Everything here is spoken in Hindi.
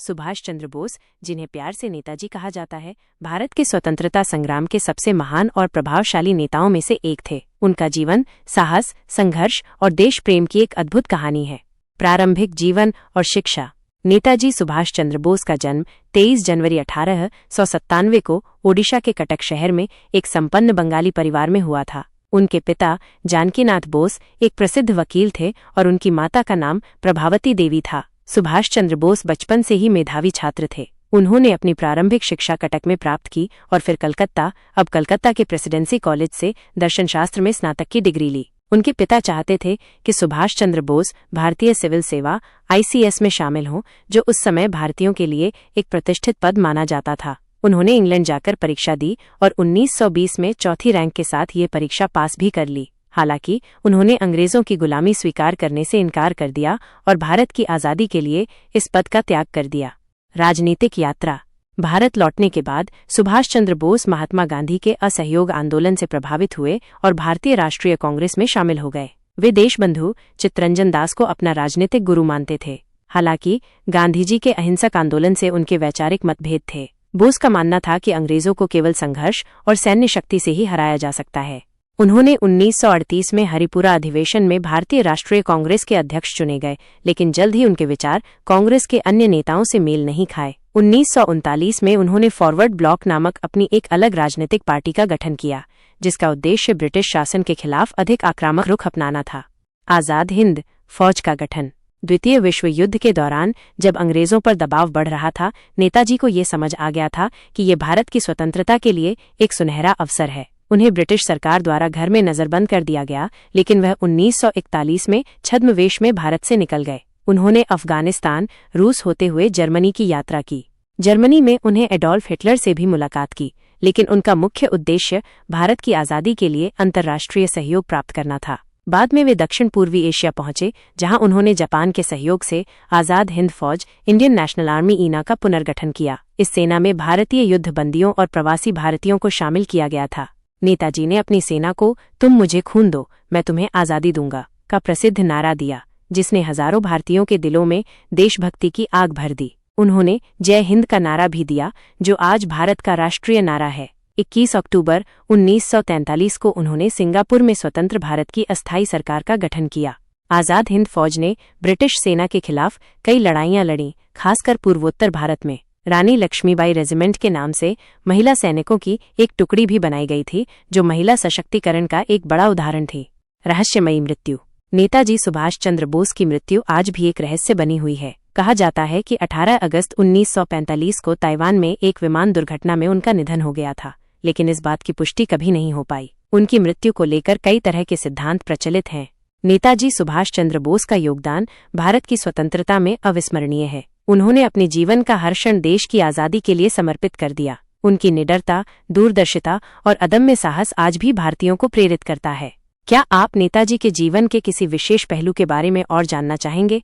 सुभाष चंद्र बोस, जिन्हें प्यार से नेताजी कहा जाता है, भारत के स्वतंत्रता संग्राम के सबसे महान और प्रभावशाली नेताओं में से एक थे। उनका जीवन साहस, संघर्ष और देश प्रेम की एक अद्भुत कहानी है। प्रारंभिक जीवन और शिक्षा। नेताजी सुभाष चंद्र बोस का जन्म 23 जनवरी 1897 को ओडिशा के कटक शहर में एक संपन्न बंगाली परिवार में हुआ था। उनके पिता जानकीनाथ बोस एक प्रसिद्ध वकील थे और उनकी माता का नाम प्रभावती देवी था। सुभाष चंद्र बोस बचपन से ही मेधावी छात्र थे। उन्होंने अपनी प्रारंभिक शिक्षा कटक में प्राप्त की और फिर कलकत्ता के प्रेसिडेंसी कॉलेज से दर्शनशास्त्र में स्नातक की डिग्री ली। उनके पिता चाहते थे कि सुभाष चंद्र बोस भारतीय सिविल सेवा ICS में शामिल हों, जो उस समय भारतीयों के लिए एक प्रतिष्ठित पद माना जाता था। उन्होंने इंग्लैंड जाकर परीक्षा दी और 1920 में चौथी रैंक के साथ ये परीक्षा पास भी कर ली। हालांकि उन्होंने अंग्रेजों की गुलामी स्वीकार करने से इनकार कर दिया और भारत की आज़ादी के लिए इस पद का त्याग कर दिया। राजनीतिक यात्रा। भारत लौटने के बाद सुभाष चंद्र बोस महात्मा गांधी के असहयोग आंदोलन से प्रभावित हुए और भारतीय राष्ट्रीय कांग्रेस में शामिल हो गए। वे देशबंधु चित्तरंजन दास को अपना राजनीतिक गुरु मानते थे। हालांकि गांधीजी के अहिंसक आंदोलन से उनके वैचारिक मतभेद थे। बोस का मानना था कि अंग्रेजों को केवल संघर्ष और सैन्य शक्ति से ही हराया जा सकता है। उन्होंने 1938 में हरिपुरा अधिवेशन में भारतीय राष्ट्रीय कांग्रेस के अध्यक्ष चुने गए, लेकिन जल्द ही उनके विचार कांग्रेस के अन्य नेताओं से मेल नहीं खाए। 1939 में उन्होंने फॉरवर्ड ब्लॉक नामक अपनी एक अलग राजनीतिक पार्टी का गठन किया, जिसका उद्देश्य ब्रिटिश शासन के खिलाफ अधिक आक्रामक रुख अपनाना था। आज़ाद हिंद फौज का गठन। द्वितीय विश्व युद्ध के दौरान जब अंग्रेजों पर दबाव बढ़ रहा था, नेताजी को ये समझ आ गया था कि ये भारत की स्वतंत्रता के लिए एक सुनहरा अवसर है। उन्हें ब्रिटिश सरकार द्वारा घर में नजरबंद कर दिया गया, लेकिन वह 1941 में छद्मवेश में भारत से निकल गए। उन्होंने अफगानिस्तान, रूस होते हुए जर्मनी की यात्रा की। जर्मनी में उन्हें एडोल्फ हिटलर से भी मुलाकात की, लेकिन उनका मुख्य उद्देश्य भारत की आज़ादी के लिए अंतर्राष्ट्रीय सहयोग प्राप्त करना था। बाद में वे दक्षिण पूर्वी एशिया पहुंचे, जहां उन्होंने जापान के सहयोग से आज़ाद हिंद फौज इंडियन नेशनल आर्मी INA का पुनर्गठन किया। इस सेना में भारतीय युद्ध बंदियों और प्रवासी भारतीयों को शामिल किया गया था। नेताजी ने अपनी सेना को "तुम मुझे खून दो, मैं तुम्हें आज़ादी दूंगा" का प्रसिद्ध नारा दिया, जिसने हजारों भारतीयों के दिलों में देशभक्ति की आग भर दी। उन्होंने जय हिंद का नारा भी दिया, जो आज भारत का राष्ट्रीय नारा है। 21 अक्टूबर 1943 को उन्होंने सिंगापुर में स्वतंत्र भारत की अस्थायी सरकार का गठन किया। आज़ाद हिंद फौज ने ब्रिटिश सेना के खिलाफ कई लड़ाइयां लड़ीं, खासकर पूर्वोत्तर भारत में। रानी लक्ष्मीबाई रेजिमेंट के नाम से महिला सैनिकों की एक टुकड़ी भी बनाई गई थी, जो महिला सशक्तिकरण का एक बड़ा उदाहरण थी। रहस्यमयी मृत्यु। नेताजी सुभाष चंद्र बोस की मृत्यु आज भी एक रहस्य बनी हुई है। कहा जाता है कि 18 अगस्त 1945 को ताइवान में एक विमान दुर्घटना में उनका निधन हो गया था, लेकिन इस बात की पुष्टि कभी नहीं हो पाई। उनकी मृत्यु को लेकर कई तरह के सिद्धांत प्रचलित हैं। नेताजी सुभाष चंद्र बोस का योगदान भारत की स्वतंत्रता में अविस्मरणीय है। उन्होंने अपने जीवन का हर क्षण देश की आज़ादी के लिए समर्पित कर दिया। उनकी निडरता, दूरदर्शिता और अदम्य साहस आज भी भारतीयों को प्रेरित करता है। क्या आप नेताजी के जीवन के किसी विशेष पहलू के बारे में और जानना चाहेंगे?